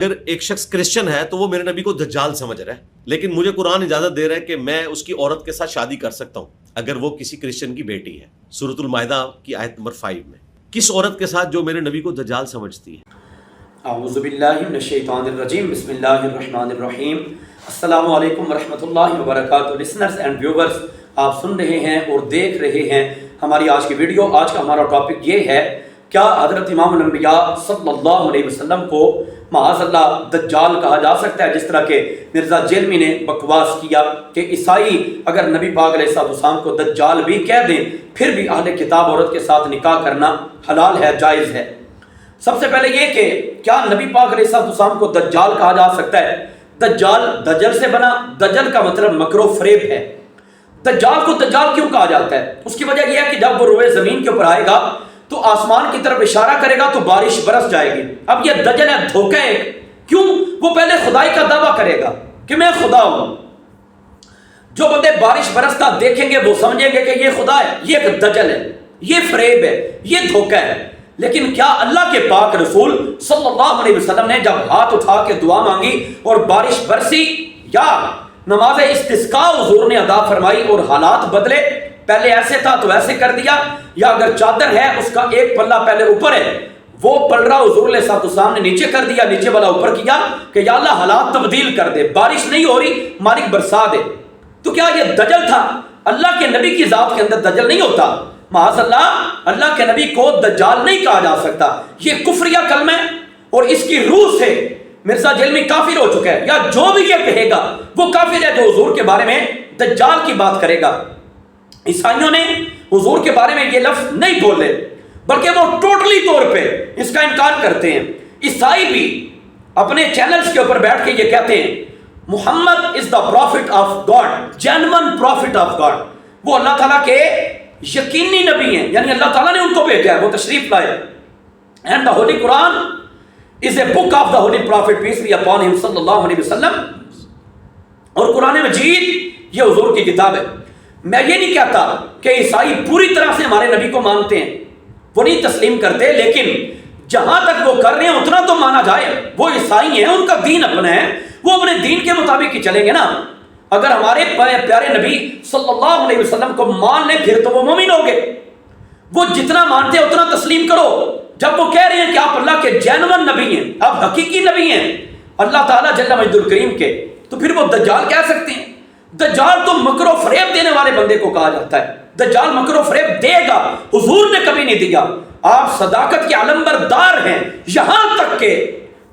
اگر ایک شخص کرسچن ہے تو وہ میرے نبی کو دجال سمجھ رہا ہے، لیکن مجھے قرآن اجازت دے رہا ہے کہ میں اس کی عورت کے ساتھ شادی کر سکتا ہوں اگر وہ کسی کرسچن کی بیٹی ہے۔ سورۃ المائدہ کی آیت نمبر 5 میں کس عورت کے ساتھ جو میرے نبی کو دجال سمجھتی ہے؟ اعوذ باللہ من الشیطان الرجیم، بسم اللہ الرحمن الرحیم۔ السلام علیکم ورحمۃ اللہ وبرکاتہ۔ لسنرز اینڈ ویورز، آپ سن رہے ہیں اور دیکھ رہے ہیں ہماری آج کی ویڈیو۔ آج کا ہمارا ٹاپک یہ ہے، کیا حضرت امام الانبیاء صلی اللہ علیہ وسلم کو معاذ اللہ دجال کہا جا سکتا ہے؟ جس طرح کہ مرزا جیلمی نے بکواس کیا کہ عیسائی اگر نبی پاک علیہ السلام کو دجال بھی کہہ دیں پھر بھی اہل کتاب عورت کے ساتھ نکاح کرنا حلال ہے، جائز ہے۔ سب سے پہلے یہ کہ کیا نبی پاک علیہ السلام کو دجال کہا جا سکتا ہے؟ دجال دجل سے بنا، دجل کا مطلب مکر و فریب ہے۔ دجال کو دجال کیوں کہا جاتا ہے؟ اس کی وجہ یہ ہے کہ جب وہ روئے زمین کے اوپر آئے گا تو آسمان کی طرف اشارہ کرے گا تو بارش برس جائے گی۔ اب یہ دجل ہے، دھوکہ ہے۔ کیوں؟ وہ پہلے خدائی کا دعویٰ کرے گا کہ میں خدا ہوں۔ جو بندے بارش برستا دیکھیں گے وہ سمجھیں گے کہ یہ خدا ہے، یہ ایک دجل ہے، یہ فریب ہے، یہ دھوکہ ہے۔ لیکن کیا اللہ کے پاک رسول صلی اللہ علیہ وسلم نے جب ہاتھ اٹھا کے دعا مانگی اور بارش برسی، یا نماز استسقاء حضور نے ادا فرمائی اور حالات بدلے؟ پہلے ایسے تھا تو ایسے کر دیا، یا اگر چادر ہے اس کا ایک پلہ پہلے اوپر ہے، وہ پلڑا حضور علیہ السلام نے نیچے کر دیا، نیچے والا اوپر کیا کہ یا اللہ حالات تبدیل کر دے، بارش نہیں ہو رہی، مالک برسا دے۔ تو کیا یہ دجل تھا؟ اللہ کے نبی کی ذات کے اندر دجل نہیں ہوتا۔ معاذ اللہ کے نبی کو دجال نہیں کہا جا سکتا، یہ کفریہ کلمہ ہے اور اس کی روح سے مرزا جیلمی کافر ہو چکا ہے، یا جو بھی یہ کہے گا وہ کافر ہے جو حضور کے بارے میں دجال کی بات کرے گا۔ عیسائیوں نے حضور کے بارے میں یہ لفظ نہیں بولے، بلکہ وہ ٹوٹلی طور پہ اس کا انکار کرتے ہیں۔ عیسائی بھی اپنے چینلز کے اوپر بیٹھ کے یہ کہتے ہیں Muhammad is the prophet of God, genuine prophet of God, وہ اللہ تعالیٰ کے یقینی نبی ہیں، یعنی اللہ تعالیٰ نے ان کو بھیجا ہے، وہ تشریف لائے۔ And the holy Quran is a book of the holy prophet peace be upon him صلی اللہ علیہ وسلم، اور قرآن مجید یہ حضور کی کتاب ہے۔ میں یہ نہیں کہتا کہ عیسائی پوری طرح سے ہمارے نبی کو مانتے ہیں، وہ نہیں تسلیم کرتے، لیکن جہاں تک وہ کر رہے ہیں اتنا تو مانا جائے۔ وہ عیسائی ہیں، ان کا دین اپنا ہے، وہ اپنے دین کے مطابق ہی چلیں گے نا۔ اگر ہمارے پیارے نبی صلی اللہ علیہ وسلم کو مان لیں پھر تو وہ مومن ہو گئے۔ وہ جتنا مانتے ہیں اتنا تسلیم کرو۔ جب وہ کہہ رہے ہیں کہ آپ اللہ کے جینوئن نبی ہیں، آپ حقیقی نبی ہیں اللہ تعالیٰ جل مجد الکریم کے، تو پھر وہ دجال کہہ سکتے ہیں؟ دجال تو مکر و فریب دینے والے بندے کو کہا جاتا ہے۔ دجال مکر و فریب دے گا، حضور نے کبھی نہیں دیا۔ آپ صداقت کے علمبردار ہیں، یہاں تک کہ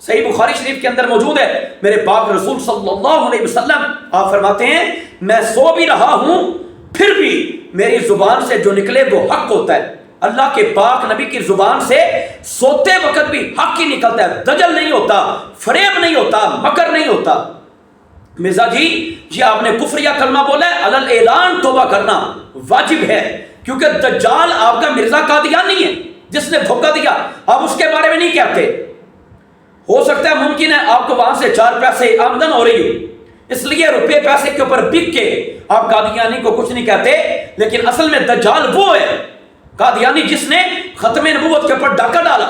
صحیح بخاری شریف کے اندر موجود ہے، میرے پاک رسول صلی اللہ علیہ وسلم آپ فرماتے ہیں میں سو بھی رہا ہوں پھر بھی میری زبان سے جو نکلے وہ حق ہوتا ہے۔ اللہ کے پاک نبی کی زبان سے سوتے وقت بھی حق ہی نکلتا ہے، دجل نہیں ہوتا، فریب نہیں ہوتا، مکر نہیں ہوتا۔ مرزا جی یہ آپ نے کفریہ کلمہ بولا ہے، علل اعلان توبہ کرنا واجب ہے، کیونکہ دجال آپ کا مرزا قادیانی ہے جس نے دھوکہ دیا، آپ اس کے بارے میں نہیں کہتے۔ ہو سکتا ہے ممکن ہے آپ کو وہاں سے 4 پیسے آمدن ہو رہی ہو، اس لیے روپے پیسے کے اوپر بک کے آپ قادیانی کو کچھ نہیں کہتے، لیکن اصل میں دجال وہ ہے قادیانی جس نے ختم نبوت کے اوپر ڈاکہ ڈالا۔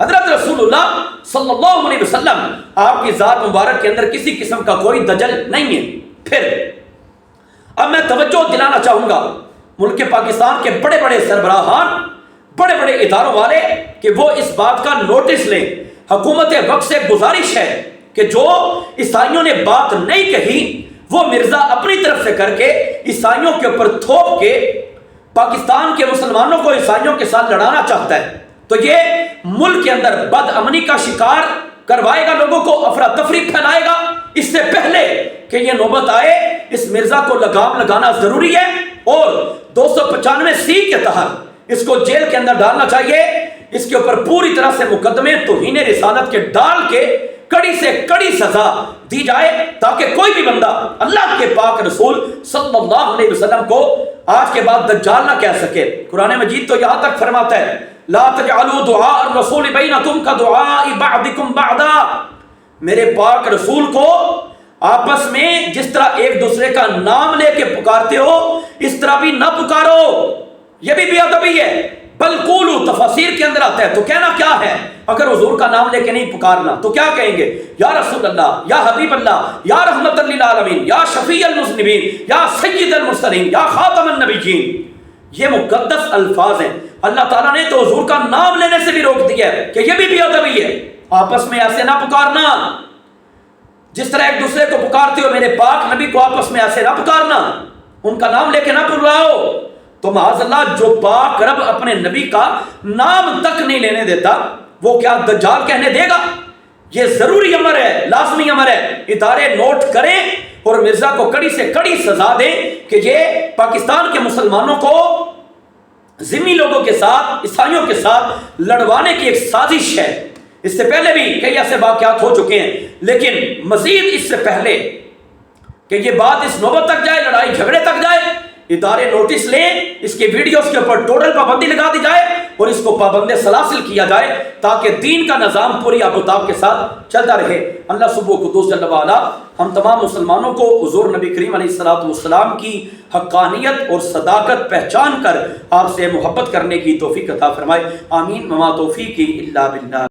حضرت رسول اللہ صلی اللہ علیہ وسلم آپ کی ذات مبارک کے اندر کسی قسم کا کوئی دجل نہیں ہے۔ پھر اب میں توجہ دلانا چاہوں گا ملک پاکستان کے بڑے بڑے سربراہان، بڑے بڑے اداروں والے، کہ وہ اس بات کا نوٹس لیں۔ حکومت وقت سے گزارش ہے کہ جو عیسائیوں نے بات نہیں کہی وہ مرزا اپنی طرف سے کر کے عیسائیوں کے اوپر تھوپ کے پاکستان کے مسلمانوں کو عیسائیوں کے ساتھ لڑانا چاہتا ہے، تو یہ ملک کے اندر بد امنی کا شکار کروائے گا، لوگوں کو افراتفری پھیلائے گا۔ اس سے پہلے کہ یہ نوبت آئے اس مرزا کو لگام لگانا ضروری ہے، اور 295C کے تحت اس کو جیل کے اندر ڈالنا چاہیے۔ اس کے اوپر پوری طرح سے مقدمے توہین رسالت کے ڈال کے کڑی سے کڑی سزا دی جائے، تاکہ کوئی بھی بندہ اللہ کے پاک رسول صلی اللہ علیہ وسلم کو آج کے بعد دجال نہ کہہ سکے۔ قرآن مجید تو یہاں تک فرماتا ہے لا تجعلوا دعاء الرسول بینکم کدعاء بعضکم بعضا، میرے پاک رسول کو آپس میں جس طرح ایک دوسرے کا نام لے کے پکارتے ہو اس طرح بھی نہ پکارو، یہ بھی بے ادبی ہے۔ بل قولوا تفاسیر کے اندر آتا ہے، تو کہنا کیا ہے؟ اگر حضور کا نام لے کے نہیں پکارنا تو کیا کہیں گے؟ یا رسول اللہ، یا حبیب اللہ، یا رحمت للعالمین، یا شفیع المذنبین، یا سید المرسلین، یا خاتم النبیین۔ یہ مقدس الفاظ ہیں۔ اللہ تعالیٰ نے تو حضور کا نام لینے سے بھی روک دیا ہے کہ یہ بھی بے ادبی ہے۔ آپس میں ایسے نہ پکارنا، جس طرح ایک دوسرے کو پکارتے ہو میرے پاک نبی کو آپس میں ایسے نہ پکارنا، ان کا نام لے کے نہ پکارو۔ تو معاذ اللہ جو پاک رب اپنے نبی کا نام تک نہیں لینے دیتا، وہ کیا دجال کہنے دے گا؟ یہ ضروری امر ہے، لازمی امر ہے۔ ادارے نوٹ کریں اور مرزا کو کڑی سے کڑی سزا دیں کہ یہ پاکستان کے مسلمانوں کو ذمی لوگوں کے ساتھ، عیسائیوں کے ساتھ لڑوانے کی ایک سازش ہے۔ اس سے پہلے بھی کئی ایسے واقعات ہو چکے ہیں، لیکن مزید اس سے پہلے کہ یہ بات اس نوبت تک جائے، لڑائی جھگڑے تک جائے، ادارے نوٹس لیں، اس کے ویڈیوز کے اوپر ٹوٹل پابندی لگا دی جائے اور اس کو پابند سلاسل کیا جائے تاکہ دین کا نظام پوری آبوتاب کے ساتھ چلتا رہے۔ اللہ سبحانہ قدوس جل وعلا ہم تمام مسلمانوں کو حضور نبی کریم علیہ السلام کی حقانیت اور صداقت پہچان کر آپ سے محبت کرنے کی توفیق عطا فرمائے۔ آمین۔ وما توفیقی الا باللہ۔